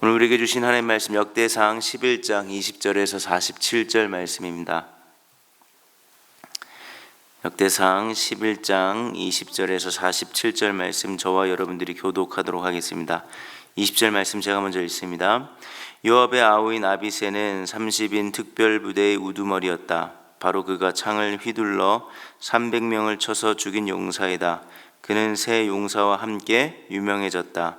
오늘 우리에게 주신 하나님의 말씀 역대상 11장 20절에서 47절 말씀입니다. 역대상 11장 20절에서 47절 말씀 저와 여러분들이 교독하도록 하겠습니다. 20절 말씀 제가 먼저 읽습니다. 요압의 아우인 아비새는 30인 특별부대의 우두머리였다. 바로 그가 창을 휘둘러 300명을 쳐서 죽인 용사이다. 그는 세 용사와 함께 유명해졌다.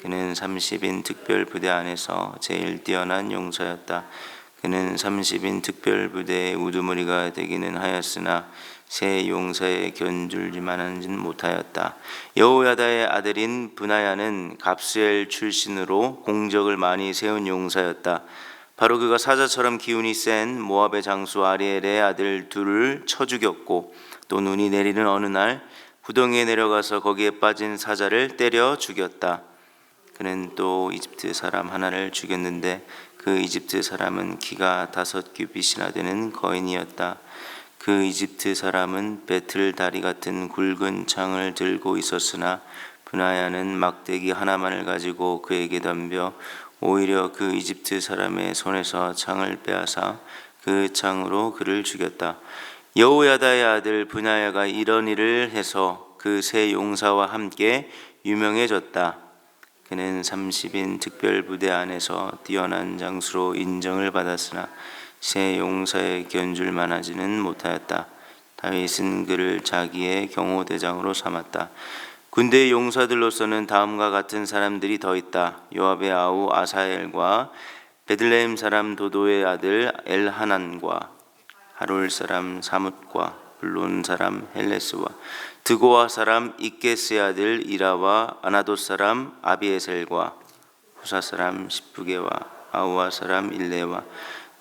그는 30인 특별부대 안에서 제일 뛰어난 용사였다. 그는 30인 특별부대의 우두머리가 되기는 하였으나 세 용사에 견줄만하지는 못하였다. 여호야다의 아들인 브나야는 갑스엘 출신으로 공적을 많이 세운 용사였다. 바로 그가 사자처럼 기운이 센 모압의 장수 아리엘의 아들 둘을 쳐 죽였고 또 눈이 내리는 어느 날 구덩이에 내려가서 거기에 빠진 사자를 때려 죽였다. 그는 또 이집트 사람 하나를 죽였는데 그 이집트 사람은 키가 5규빗이나 되는 거인이었다. 그 이집트 사람은 배틀 다리 같은 굵은 창을 들고 있었으나 브나야는 막대기 하나만을 가지고 그에게 덤벼 오히려 그 이집트 사람의 손에서 창을 빼앗아 그 창으로 그를 죽였다. 여호야다의 아들 브나야가 이런 일을 해서 그 세 용사와 함께 유명해졌다. 그는 30인 특별부대 안에서 뛰어난 장수로 인정을 받았으나 세 용사에 견줄만하지는 못하였다. 다윗은 그를 자기의 경호대장으로 삼았다. 군대의 용사들로서는 다음과 같은 사람들이 더 있다. 요압의 아우 아사엘과 베들레헴 사람 도도의 아들 엘하난과 하롤 사람 사뭇과 블론 사람 헬레스와 드고아 사람 이게스의 아들 이라와 아나돗 사람 아비에셀과 후사 사람 십부게와 아우아 사람 일레와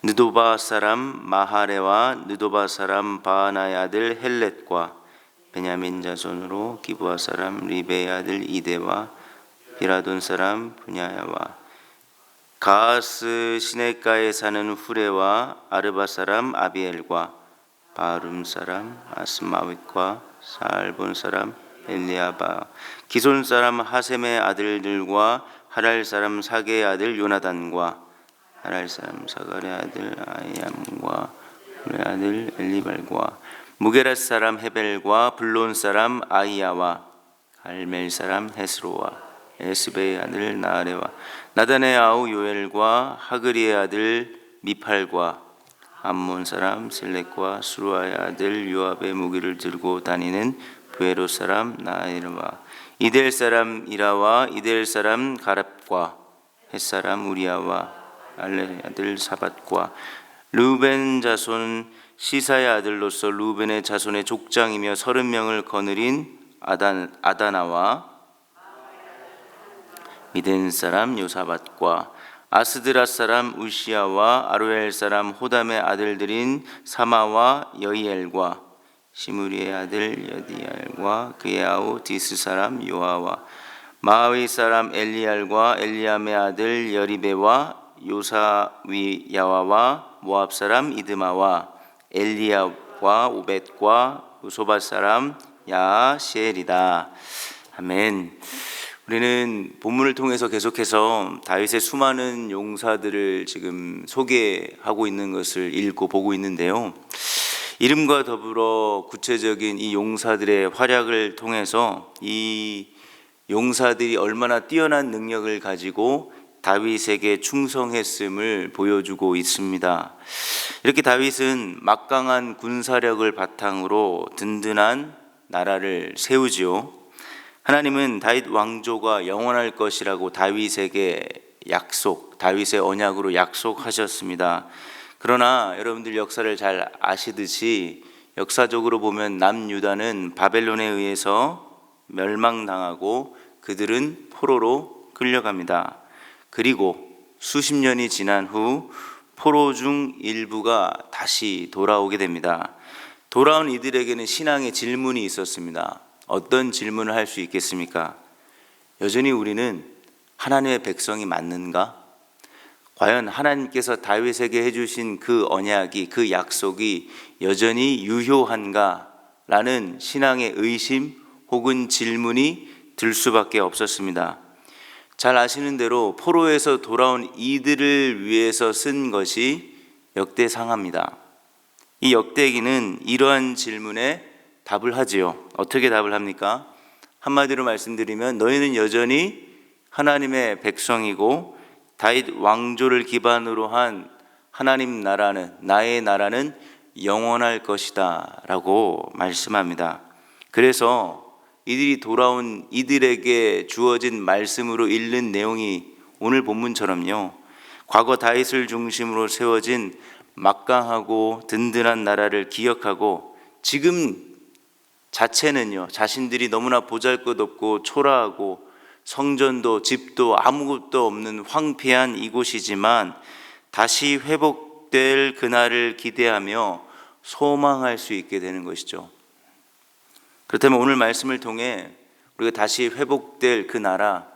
느도바 사람 마하레와 느도바 사람 바하나의 아들 헬렛과 베냐민 자손으로 기브아 사람 리베의 아들 이데와 비라돈 사람 분야야와 가하스 시내가에 사는 후레와 아르바 사람 아비엘과 바름 사람 아스마윗과 살본 사람 엘리아바 기손 사람 하셈의 아들들과 하랄 사람 사게의 아들 요나단과 하랄 사람 사갈의 아들 아이암과 훌의 아들 엘리발과 무게랏 사람 헤벨과 블론 사람 아이야와 갈멜 사람 헤스로와 에스베의 아들 나아레와 나단의 아우 요엘과 하그리의 아들 미팔과 암몬 사람 슬렉과 수루아의 아들 요압의 무기를 들고 다니는 부에로 사람 나일과 이델 사람 이라와 이델 사람 가랍과 헷 사람 우리아와 알레의 아들 사밧과 르우벤 자손 시사의 아들로서 르우벤의 자손의 족장이며 30명을 거느린 아다나와 미덴 사람 요사밧과 아스드라 사람 우시아와 아로엘 사람 호담의 아들들인 사마와 여이엘과 시므리의 아들 여디엘과 그의 아우 디스 사람 요아와 마하위 사람 엘리알과 엘리암의 아들 여리베와 요사위야와와 모압 사람 이드마와 엘리야와 오벳과 우소밧 사람 야시엘이다. 아멘. 우리는 본문을 통해서 계속해서 다윗의 수많은 용사들을 지금 소개하고 있는 것을 읽고 보고 있는데요. 이름과 더불어 구체적인 이 용사들의 활약을 통해서 이 용사들이 얼마나 뛰어난 능력을 가지고 다윗에게 충성했음을 보여주고 있습니다. 이렇게 다윗은 막강한 군사력을 바탕으로 든든한 나라를 세우지요. 하나님은 다윗 왕조가 영원할 것이라고 다윗에게 다윗의 언약으로 약속하셨습니다. 그러나 여러분들 역사를 잘 아시듯이 역사적으로 보면 남유다는 바벨론에 의해서 멸망당하고 그들은 포로로 끌려갑니다. 그리고 수십 년이 지난 후 포로 중 일부가 다시 돌아오게 됩니다. 돌아온 이들에게는 신앙의 질문이 있었습니다. 어떤 질문을 할 수 있겠습니까? 여전히 우리는 하나님의 백성이 맞는가? 과연 하나님께서 다윗에게 해주신 그 언약이, 그 약속이 여전히 유효한가? 라는 신앙의 의심 혹은 질문이 들 수밖에 없었습니다. 잘 아시는 대로 포로에서 돌아온 이들을 위해서 쓴 것이 역대상하입니다. 이 역대기는 이러한 질문에 답을 하지요. 어떻게 답을 합니까? 한마디로 말씀드리면 너희는 여전히 하나님의 백성이고 다윗 왕조를 기반으로 한 하나님 나라는, 나의 나라는 영원할 것이다 라고 말씀합니다. 그래서 이들이 돌아온 이들에게 주어진 말씀으로 읽는 내용이 오늘 본문처럼요, 과거 다윗을 중심으로 세워진 막강하고 든든한 나라를 기억하고 지금 자체는요, 자신들이 너무나 보잘것없고 초라하고 성전도 집도 아무것도 없는 황폐한 이곳이지만 다시 회복될 그날을 기대하며 소망할 수 있게 되는 것이죠. 그렇다면 오늘 말씀을 통해 우리가 다시 회복될 그 나라,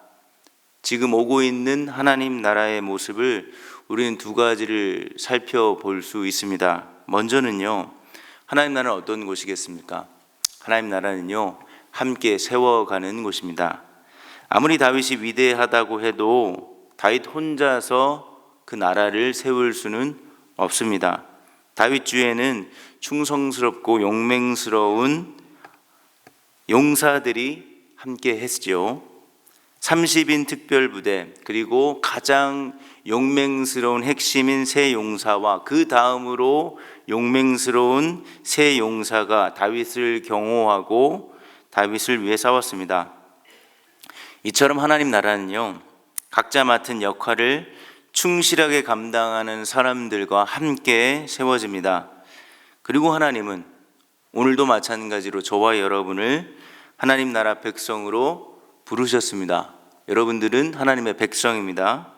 지금 오고 있는 하나님 나라의 모습을 우리는 두 가지를 살펴볼 수 있습니다. 먼저는요, 하나님 나라는 어떤 곳이겠습니까? 하나님 나라는요, 함께 세워가는 곳입니다. 아무리 다윗이 위대하다고 해도 다윗 혼자서 그 나라를 세울 수는 없습니다. 다윗 주에는 충성스럽고 용맹스러운 용사들이 함께 했죠. 30인 특별부대, 그리고 가장 용맹스러운 핵심인 세 용사와 그 다음으로 용맹스러운 세 용사가 다윗을 경호하고 다윗을 위해 싸웠습니다. 이처럼 하나님 나라는요, 각자 맡은 역할을 충실하게 감당하는 사람들과 함께 세워집니다. 그리고 하나님은 오늘도 마찬가지로 저와 여러분을 하나님 나라 백성으로 부르셨습니다. 여러분들은 하나님의 백성입니다.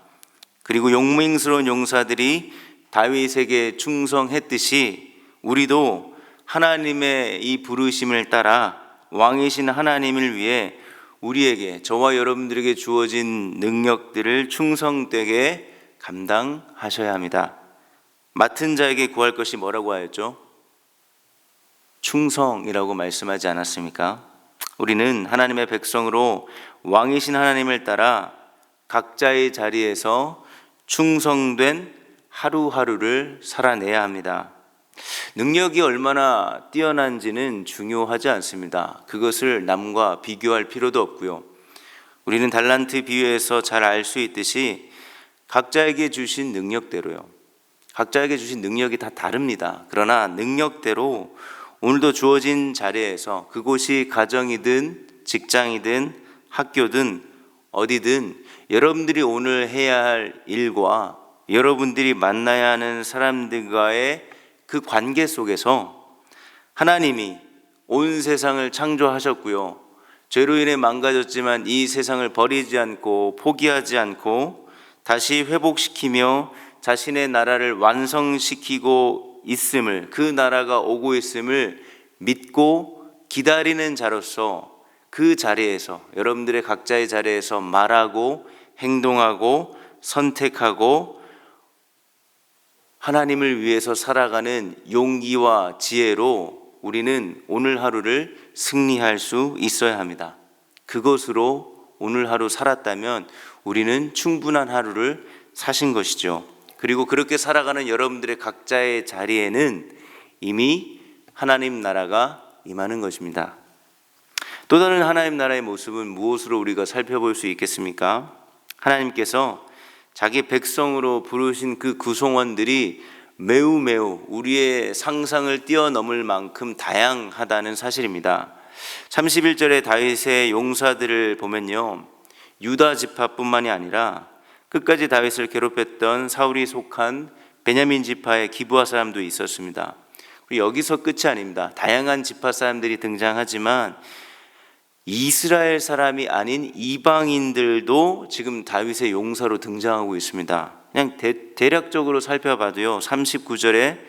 그리고 용맹스러운 용사들이 다윗에게 충성했듯이 우리도 하나님의 이 부르심을 따라 왕이신 하나님을 위해 우리에게, 저와 여러분들에게 주어진 능력들을 충성되게 감당하셔야 합니다. 맡은 자에게 구할 것이 뭐라고 하였죠? 충성이라고 말씀하지 않았습니까? 우리는 하나님의 백성으로 왕이신 하나님을 따라 각자의 자리에서 충성된 하루하루를 살아내야 합니다. 능력이 얼마나 뛰어난지는 중요하지 않습니다. 그것을 남과 비교할 필요도 없고요. 우리는 달란트 비유에서 잘 알 수 있듯이 각자에게 주신 능력대로요, 각자에게 주신 능력이 다 다릅니다. 그러나 능력대로 오늘도 주어진 자리에서, 그곳이 가정이든 직장이든 학교든 어디든, 여러분들이 오늘 해야 할 일과 여러분들이 만나야 하는 사람들과의 그 관계 속에서 하나님이 온 세상을 창조하셨고요, 죄로 인해 망가졌지만 이 세상을 버리지 않고 포기하지 않고 다시 회복시키며 자신의 나라를 완성시키고 있음을, 그 나라가 오고 있음을 믿고 기다리는 자로서 그 자리에서, 여러분들의 각자의 자리에서 말하고 행동하고 선택하고 하나님을 위해서 살아가는 용기와 지혜로 우리는 오늘 하루를 승리할 수 있어야 합니다. 그것으로 오늘 하루 살았다면 우리는 충분한 하루를 사신 것이죠. 그리고 그렇게 살아가는 여러분들의 각자의 자리에는 이미 하나님 나라가 임하는 것입니다. 또 다른 하나님 나라의 모습은 무엇으로 우리가 살펴볼 수 있겠습니까? 하나님께서 자기 백성으로 부르신 그 구성원들이 매우 우리의 상상을 뛰어넘을 만큼 다양하다는 사실입니다. 31절에 다윗의 용사들을 보면요, 유다 지파뿐만이 아니라 끝까지 다윗을 괴롭혔던 사울이 속한 베냐민 지파의 기브아 사람도 있었습니다. 그리고 여기서 끝이 아닙니다. 다양한 지파 사람들이 등장하지만 이스라엘 사람이 아닌 이방인들도 지금 다윗의 용사로 등장하고 있습니다. 그냥 대략적으로 살펴봐도요, 39절에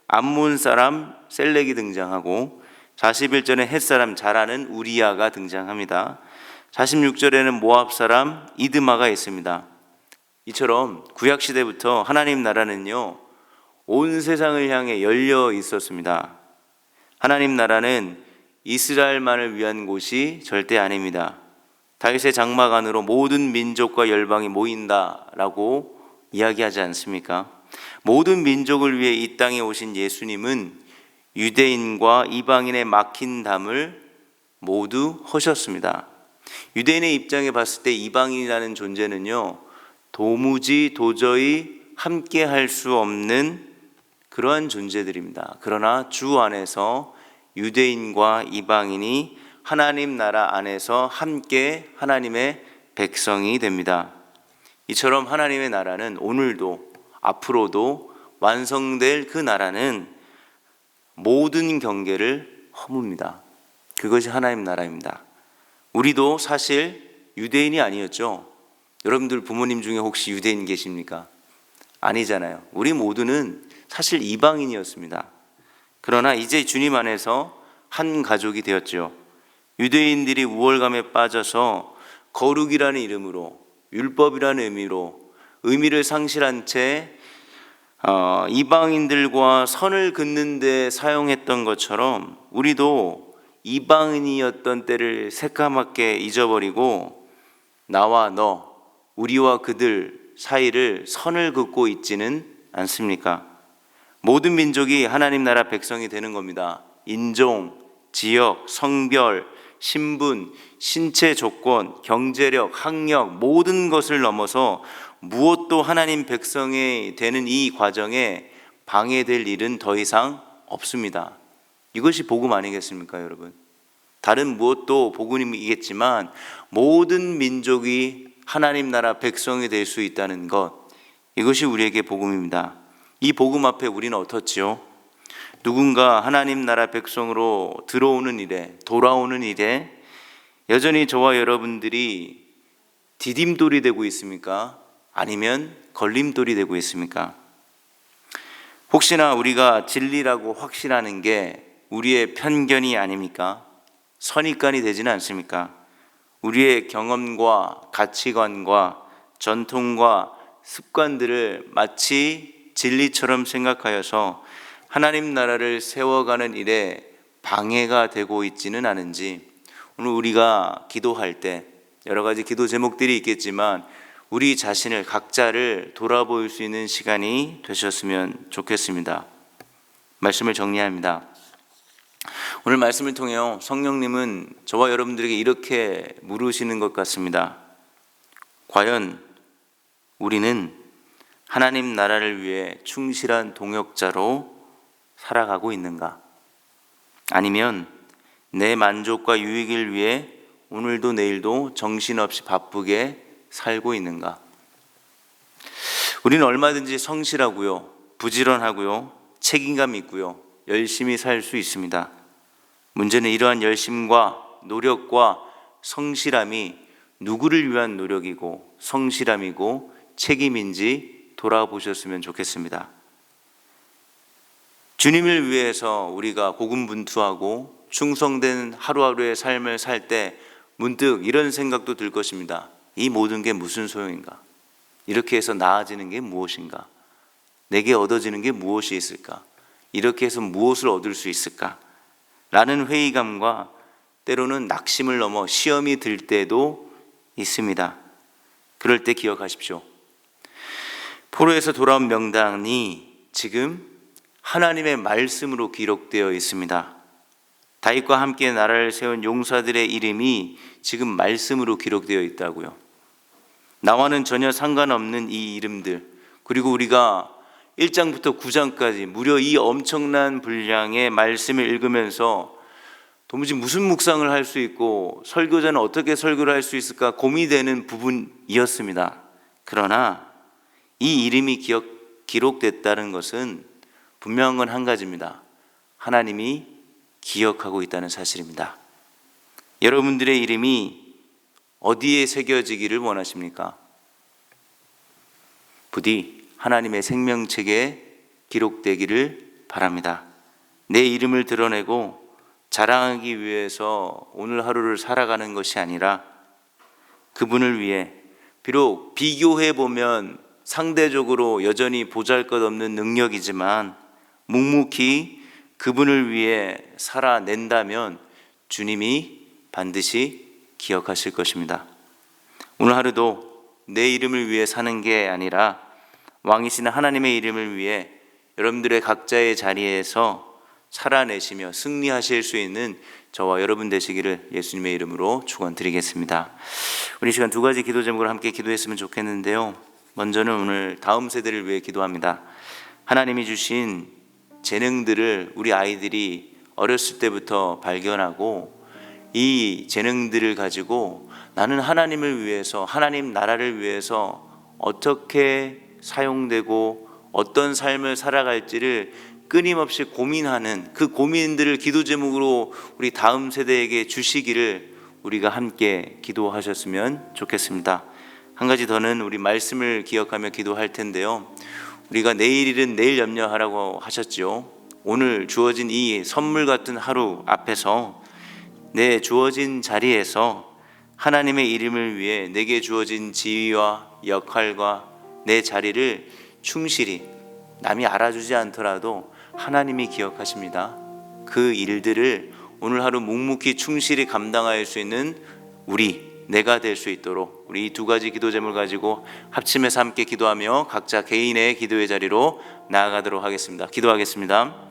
암몬 사람 셀렉이 등장하고 41절에 헷 사람 잘 아는 우리야가 등장합니다. 46절에는 모압 사람 이드마가 있습니다. 이처럼 구약시대부터 하나님 나라는요, 온 세상을 향해 열려 있었습니다. 하나님 나라는 이스라엘만을 위한 곳이 절대 아닙니다. 다윗의 장막 안으로 모든 민족과 열방이 모인다라고 이야기하지 않습니까? 모든 민족을 위해 이 땅에 오신 예수님은 유대인과 이방인의 막힌 담을 모두 허셨습니다. 유대인의 입장에 봤을 때 이방인이라는 존재는요, 도저히 함께 할 수 없는 그러한 존재들입니다. 그러나 주 안에서 유대인과 이방인이 하나님 나라 안에서 함께 하나님의 백성이 됩니다. 이처럼 하나님의 나라는 오늘도 앞으로도 완성될 그 나라는 모든 경계를 허뭅니다. 그것이 하나님 나라입니다. 우리도 사실 유대인이 아니었죠. 여러분들 부모님 중에 혹시 유대인 계십니까? 아니잖아요. 우리 모두는 사실 이방인이었습니다. 그러나 이제 주님 안에서 한 가족이 되었죠. 유대인들이 우월감에 빠져서 거룩이라는 이름으로, 율법이라는 의미를 상실한 채 이방인들과 선을 긋는 데 사용했던 것처럼 우리도 이방인이었던 때를 새까맣게 잊어버리고 나와 너, 우리와 그들 사이를 선을 긋고 있지는 않습니까? 모든 민족이 하나님 나라 백성이 되는 겁니다. 인종, 지역, 성별, 신분, 신체 조건, 경제력, 학력 모든 것을 넘어서 무엇도 하나님 백성이 되는 이 과정에 방해될 일은 더 이상 없습니다. 이것이 복음 아니겠습니까, 여러분? 다른 무엇도 복음이겠지만 모든 민족이 하나님 나라 백성이 될 수 있다는 것, 이것이 우리에게 복음입니다. 이 복음 앞에 우리는 어떻지요? 누군가 하나님 나라 백성으로 들어오는 일에, 돌아오는 일에 여전히 저와 여러분들이 디딤돌이 되고 있습니까? 아니면 걸림돌이 되고 있습니까? 혹시나 우리가 진리라고 확신하는 게 우리의 편견이 아닙니까? 선입관이 되지는 않습니까? 우리의 경험과 가치관과 전통과 습관들을 마치 진리처럼 생각하여서 하나님 나라를 세워가는 일에 방해가 되고 있지는 않은지, 오늘 우리가 기도할 때 여러 가지 기도 제목들이 있겠지만 우리 자신을, 각자를 돌아볼 수 있는 시간이 되셨으면 좋겠습니다. 말씀을 정리합니다. 오늘 말씀을 통해 성령님은 저와 여러분들에게 이렇게 물으시는 것 같습니다. 과연 우리는 하나님 나라를 위해 충실한 동역자로 살아가고 있는가? 아니면 내 만족과 유익을 위해 오늘도 내일도 정신없이 바쁘게 살고 있는가? 우리는 얼마든지 성실하고요, 부지런하고요, 책임감 있고요, 열심히 살 수 있습니다. 문제는 이러한 열심과 노력과 성실함이 누구를 위한 노력이고 성실함이고 책임인지 돌아보셨으면 좋겠습니다. 주님을 위해서 우리가 고군분투하고 충성된 하루하루의 삶을 살 때 문득 이런 생각도 들 것입니다. 이 모든 게 무슨 소용인가? 이렇게 해서 나아지는 게 무엇인가? 내게 얻어지는 게 무엇이 있을까? 이렇게 해서 무엇을 얻을 수 있을까? 라는 회의감과 때로는 낙심을 넘어 시험이 들 때도 있습니다. 그럴 때 기억하십시오. 포로에서 돌아온 명단이 지금 하나님의 말씀으로 기록되어 있습니다. 다윗과 함께 나라를 세운 용사들의 이름이 지금 말씀으로 기록되어 있다고요. 나와는 전혀 상관없는 이 이름들, 그리고 우리가 1장부터 9장까지 무려 이 엄청난 분량의 말씀을 읽으면서 도무지 무슨 묵상을 할 수 있고 설교자는 어떻게 설교를 할 수 있을까 고민되는 부분이었습니다. 그러나 이 이름이 기록됐다는 것은 분명한 건 한 가지입니다. 하나님이 기억하고 있다는 사실입니다. 여러분들의 이름이 어디에 새겨지기를 원하십니까? 부디 하나님의 생명책에 기록되기를 바랍니다. 내 이름을 드러내고 자랑하기 위해서 오늘 하루를 살아가는 것이 아니라 그분을 위해, 비록 비교해보면 상대적으로 여전히 보잘것없는 능력이지만 묵묵히 그분을 위해 살아낸다면 주님이 반드시 기억하실 것입니다. 오늘 하루도 내 이름을 위해 사는 게 아니라 왕이신 하나님의 이름을 위해 여러분들의 각자의 자리에서 살아내시며 승리하실 수 있는 저와 여러분 되시기를 예수님의 이름으로 축원드리겠습니다. 우리 시간 두 가지 기도 제목을 함께 기도했으면 좋겠는데요. 먼저는 오늘 다음 세대를 위해 기도합니다. 하나님이 주신 재능들을 우리 아이들이 어렸을 때부터 발견하고 이 재능들을 가지고 나는 하나님을 위해서, 하나님 나라를 위해서 어떻게 사용되고 어떤 삶을 살아갈지를 끊임없이 고민하는 그 고민들을 기도 제목으로 우리 다음 세대에게 주시기를 우리가 함께 기도하셨으면 좋겠습니다. 한 가지 더는 우리 말씀을 기억하며 기도할 텐데요. 우리가 내일일은 내일 염려하라고 하셨죠. 오늘 주어진 이 선물 같은 하루 앞에서 내 주어진 자리에서 하나님의 이름을 위해 내게 주어진 지위와 역할과 내 자리를 충실히, 남이 알아주지 않더라도 하나님이 기억하십니다. 그 일들을 오늘 하루 묵묵히 충실히 감당할 수 있는 내가 될 수 있도록 우리 이 두 가지 기도 제목을 가지고 합심해서 함께 기도하며 각자 개인의 기도의 자리로 나아가도록 하겠습니다. 기도하겠습니다.